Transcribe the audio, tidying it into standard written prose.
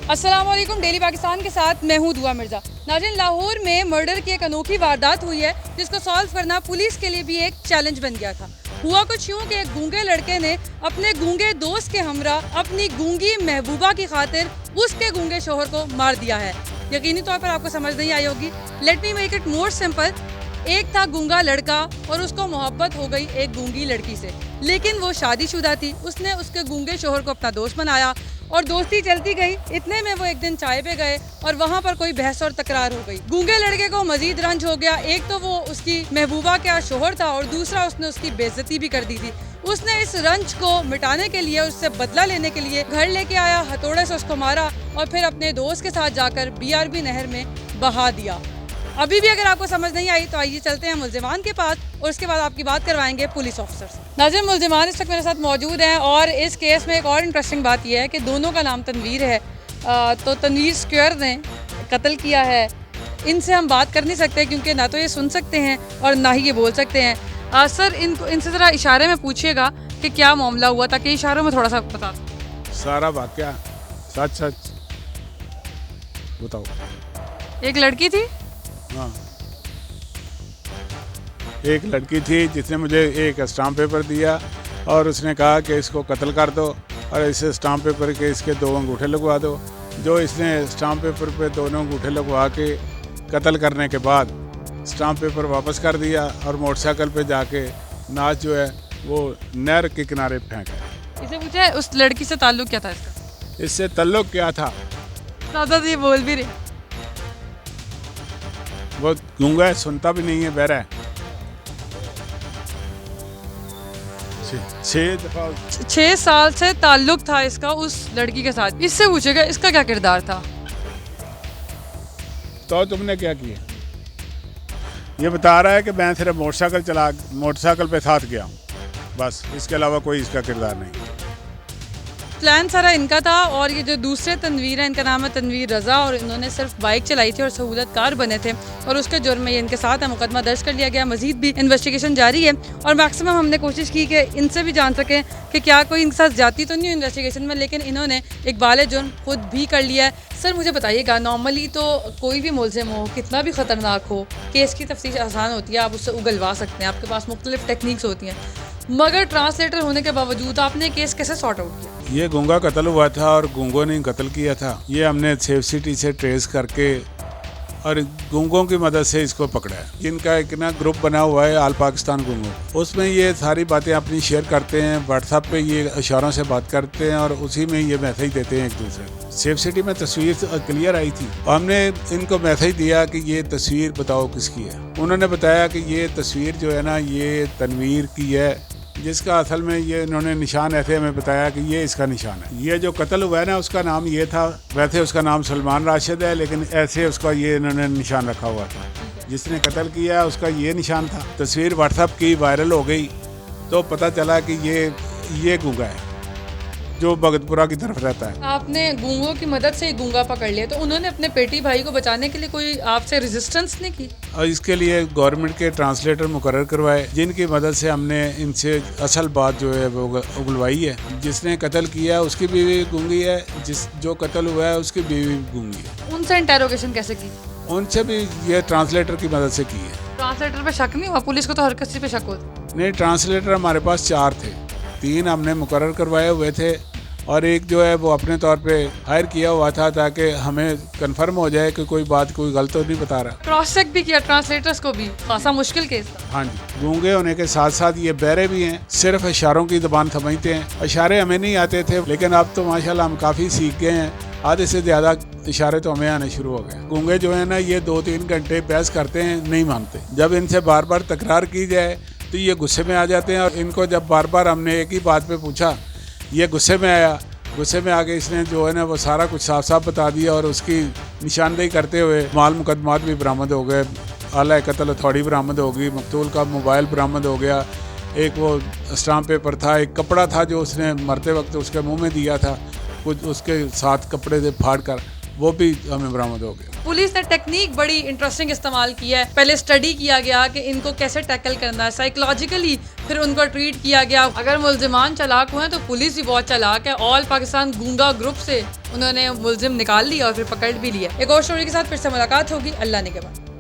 अस्सलाम वालेकुम, डेली पाकिस्तान के साथ मैं हूँ दुआ मिर्ज़ा। नाज़रीन, लाहौर में मर्डर की एक अनोखी वारदात हुई है जिसको सॉल्व करना पुलिस के लिए भी एक चैलेंज बन गया था। हुआ कुछ यूँ कि एक गूंगे लड़के ने अपने गूंगे दोस्त के हमरा अपनी गूंगी महबूबा की खातिर उसके गूंगे शोहर को मार दिया है। यकीनी तौर पर आपको समझ नहीं आई होगी। Let me make it more simple. एक था गूंगा लड़का और उसको मोहब्बत हो गई एक गूंगी लड़की से, लेकिन वो शादीशुदा थी। उसने उसके गूंगे शोहर को अपना दोस्त बनाया और दोस्ती चलती गई। इतने में वो एक दिन चाय पे गए और वहाँ पर कोई बहस और तकरार हो गई। गूंगे लड़के को मजीद रंज हो गया। एक तो वो उसकी महबूबा का शोहर था और दूसरा उसने उसकी बेइज्जती भी कर दी थी। उसने इस रंज को मिटाने के लिए, उससे बदला लेने के लिए घर लेके आया, हथौड़े से उसको मारा और फिर अपने दोस्त के साथ जाकर BRB नहर में बहा दिया। अभी भी अगर आपको समझ नहीं आई तो आइए चलते हैं मुल्जिमान के पास और उसके बाद आपकी बात करवाएंगे पुलिस ऑफिसर से। नाज़रीन, मुल्जिमान इस वक्त मेरे साथ मौजूद हैं और इस केस में एक और इंटरेस्टिंग बात यह है कि दोनों का नाम तनवीर है। तो तनवीर स्क्वायर ने कत्ल किया है। इनसे हम बात कर नहीं सकते क्योंकि ना तो ये सुन सकते हैं और ना ही ये बोल सकते हैं। सर, इनसे ज़रा इशारे में पूछिएगा कि क्या मामला हुआ, ताकि इशारों में थोड़ा सा बता दें। सारा वाक़या सच सच बताओ। एक लड़की थी। हाँ, एक लड़की थी जिसने मुझे एक स्टाम्प पेपर दिया और उसने कहा कि इसको कत्ल कर दो और इसे स्टाम्प पेपर के इसके 2 अंगूठे लगवा दो। जो इसने स्टाम्प पेपर पे दोनों अंगूठे लगवा के कत्ल करने के बाद स्टाम्प पेपर वापस कर दिया और मोटरसाइकिल पे जाके नाच जो है वो नहर के किनारे फेंका। इसे पूछे उस लड़की से ताल्लुक क्या था इसका? इससे ताल्लुक क्या था? दादा जी बोल भी रहे। वो गूंगा है, सुनता भी नहीं है, बहरा है। 6 साल से ताल्लुक था इसका उस लड़की के साथ। इससे पूछेगा इसका क्या किरदार था। तो तुमने क्या किया? ये बता रहा है कि मैं सिर्फ मोटरसाइकिल पे साथ गया हूँ, बस, इसके अलावा कोई इसका किरदार नहीं। प्लान सारा इनका था और ये जो दूसरे तनवीर है, इनका नाम है तनवीर रज़ा और इन्होंने सिर्फ बाइक चलाई थी और सहूलतकार बने थे और उसके जुर्म में ये इनके साथ है। मुकदमा दर्ज कर लिया गया। मजीद भी इन्वेस्टिगेशन जारी है और मैक्सिमम हमने कोशिश की कि इनसे भी जान सकें कि क्या कोई इनके साथ जाती तो नहीं हुई इन्वेस्टिगेशन में, लेकिन इन्होंने एक बाले जुर्म खुद भी कर लिया है। सर, मुझे बताइएगा, नॉर्मली तो कोई भी मुलजिम हो, कितना भी ख़तरनाक हो, केस की तफ्तीश आसान होती है, आप उससे उगलवा सकते हैं, आपके पास मुख्तलिफ टेक्निक्स होती हैं, मगर ट्रांसलेटर होने के बावजूद आपने केस कैसे सॉर्ट आउट किया? ये गूंगा कत्ल हुआ था और गूंगों ने कत्ल किया था। ये हमने सेफ सिटी से ट्रेस करके और गूंगों की मदद से इसको पकड़ा है। जिनका एक ना ग्रुप बना हुआ है, ऑल पाकिस्तान गूंगो, उसमें ये सारी बातें अपनी शेयर करते हैं। व्हाट्सएप पे ये इशारों से बात करते हैं और उसी में ये मैसेज देते हैं एक दूसरे को। सेफ सिटी में तस्वीर क्लियर आई थी और हमने इनको मैसेज दिया कि ये तस्वीर बताओ किसकी है। उन्होंने बताया कि ये तस्वीर जो है ना, ये तनवीर की है, जिसका असल में ये इन्होंने निशान ऐसे हमें बताया कि ये इसका निशान है। ये जो कत्ल हुआ है ना, उसका नाम ये था, वैसे उसका नाम सलमान राशिद है, लेकिन ऐसे उसका ये इन्होंने निशान रखा हुआ था। जिसने कत्ल किया उसका ये निशान था। तस्वीर व्हाट्सएप की वायरल हो गई तो पता चला कि ये गूंगा है जो भगतपुरा की तरफ रहता है। आपने गूंगों की मदद से ही गूंगा पकड़ लिया, तो उन्होंने अपने पेटी भाई को बचाने के लिए कोई आपसे रेजिस्टेंस नहीं की? और इसके लिए गवर्नमेंट के ट्रांसलेटर मुकर्रर करवाए, जिनकी मदद से हमने इनसे असल बात जो है वो उगलवाई है। जिसने कत्ल किया उसकी बीवी गूंगी है, जो कत्ल हुआ है उसकी बीवी गूंगी है। उनसे इंटेरोगेशन कैसे की? उनसे भी ये ट्रांसलेटर की मदद से की है। ट्रांसलेटर पे शक नहीं हुआ? पुलिस को तो हर किसी पे शक होता। नहीं, ट्रांसलेटर हमारे पास 4 थे, 3 हमने मुकर्रर करवाए हुए थे और एक जो है वो अपने तौर पे हायर किया हुआ था ताकि हमें कंफर्म हो जाए कि कोई बात कोई गलत तो नहीं बता रहा। क्रॉस चेक भी किया ट्रांसलेटर्स को भी? खासा मुश्किल केस था। हाँ जी, गूंगे होने के साथ साथ ये बहरे भी हैं, सिर्फ इशारों की ज़बान समझते हैं। इशारे हमें नहीं आते थे, लेकिन अब तो माशाल्लाह हम काफ़ी सीख गए हैं। आधे से ज़्यादा इशारे तो हमें आने शुरू हो गए। गूंगे जो है ना, ये 2-3 घंटे बहस करते हैं, नहीं मानते। जब इनसे बार बार तकरार की जाए तो ये गुस्से में आ जाते हैं और इनको जब बार बार हमने एक ही बात पे पूछा, ये गुस्से में आया। गुस्से में आके इसने जो है ना वो सारा कुछ साफ साफ बता दिया और उसकी निशानदेही करते हुए माल मुकदमात भी बरामद हो गए। आला कत्ल हथौड़ी बरामद हो गई, मकतूल का मोबाइल बरामद हो गया, एक वो स्टाम्प पेपर था, एक कपड़ा था जो उसने मरते वक्त उसके मुंह में दिया था, कुछ उसके साथ कपड़े से फाड़ कर, वो भी हमें बरामद हो गया। पुलिस ने टेक्निक बड़ी इंटरेस्टिंग इस्तेमाल किया है। पहले स्टडी किया गया कि इनको कैसे टैकल करना है साइकोलॉजिकली, फिर उनको ट्रीट किया गया। अगर मुल्जिमान चालाक हुए हैं तो पुलिस भी बहुत चालाक है। ऑल पाकिस्तान गूंगा ग्रुप से उन्होंने मुलजिम निकाल लिया और फिर पकड़ भी लिया। एक और स्टोरी के साथ फिर से मुलाकात होगी अल्लाह ने के बाद।